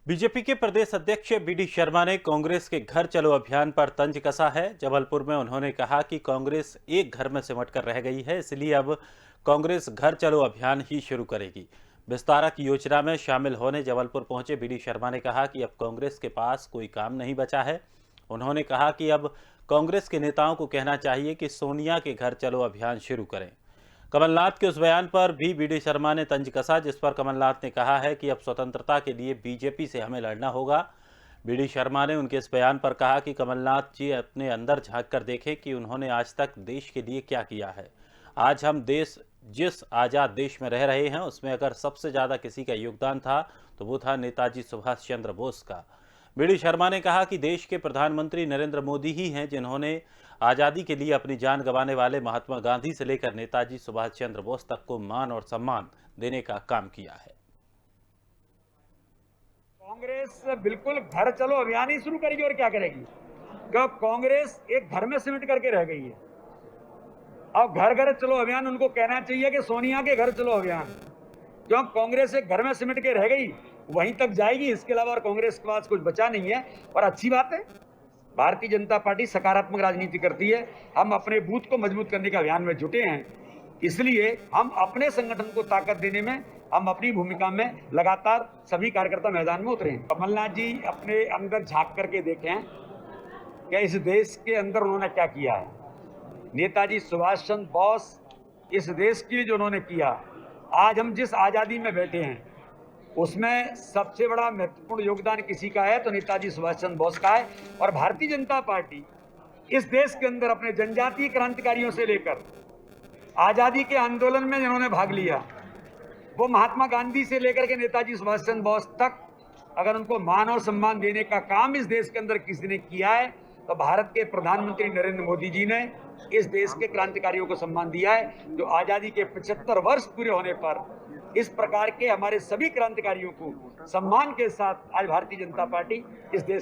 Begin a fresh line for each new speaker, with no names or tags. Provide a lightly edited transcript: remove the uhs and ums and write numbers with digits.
BJP के प्रदेश अध्यक्ष BD Sharma ने कांग्रेस के घर चलो अभियान पर तंज कसा है। जबलपुर में उन्होंने कहा कि कांग्रेस एक घर में सिमट कर रह गई है, इसलिए अब कांग्रेस घर चलो अभियान ही शुरू करेगी। विस्तारक योजना में शामिल होने जबलपुर पहुंचे बीडी शर्मा ने कहा कि अब कांग्रेस के पास कोई काम नहीं बचा है। उन्होंने कहा कि अब कांग्रेस के नेताओं को कहना चाहिए कि सोनिया के घर चलो अभियान शुरू करें। कमलनाथ के उस बयान पर भी बीडी शर्मा ने तंज कसा, जिस पर कमलनाथ ने कहा है कि अब स्वतंत्रता के लिए बीजेपी से हमें लड़ना होगा। बीडी शर्मा ने उनके इस बयान पर कहा कि कमलनाथ जी अपने अंदर झांक कर देखें कि उन्होंने आज तक देश के लिए क्या किया है। आज हम जिस आज़ाद देश में रह रहे हैं उसमें अगर सबसे ज़्यादा किसी का योगदान था तो वो था नेताजी सुभाष चंद्र बोस का। बीडी शर्मा ने कहा कि देश के प्रधानमंत्री नरेंद्र मोदी ही हैं जिन्होंने आज़ादी के लिए अपनी जान गंवाने वाले महात्मा गांधी से लेकर नेताजी सुभाष चंद्र बोस तक को मान और सम्मान देने का काम किया है।
कांग्रेस बिल्कुल घर चलो अभियान ही शुरू करेगी और क्या करेगी। कब कांग्रेस एक घर में सिमट करके रह गई है। अब घर घर चलो अभियान उनको कहना चाहिए कि सोनिया के घर चलो अभियान, क्यों कांग्रेस एक घर में सिमट के रह गई वहीं तक जाएगी, इसके अलावा और कांग्रेस के पास कुछ बचा नहीं है। और अच्छी बात है, भारतीय जनता पार्टी सकारात्मक राजनीति करती है। हम अपने बूथ को मजबूत करने के अभियान में जुटे हैं, इसलिए हम अपने संगठन को ताकत देने में, हम अपनी भूमिका में लगातार सभी कार्यकर्ता मैदान में उतरे हैं। कमलनाथ जी अपने अंदर झांक करके देखें कि इस देश के अंदर उन्होंने क्या किया है। नेताजी सुभाष चंद्र बोस इस देश के लिए जो उन्होंने किया, आज हम जिस आज़ादी में बैठे हैं उसमें सबसे बड़ा महत्वपूर्ण योगदान किसी का है तो नेताजी सुभाष चंद्र बोस का है। और भारतीय जनता पार्टी इस देश के अंदर अपने जनजातीय क्रांतिकारियों से लेकर आज़ादी के आंदोलन में जिन्होंने भाग लिया, वो महात्मा गांधी से लेकर के नेताजी सुभाष चंद्र बोस तक, अगर उनको मान और सम्मान देने का काम इस देश के अंदर किसी ने किया है तो भारत के प्रधानमंत्री नरेंद्र मोदी जी ने इस देश के क्रांतिकारियों को सम्मान दिया है, जो आज़ादी के 75 वर्ष पूरे होने पर इस प्रकार के हमारे सभी क्रांतिकारियों को सम्मान के साथ आज भारतीय जनता पार्टी इस देश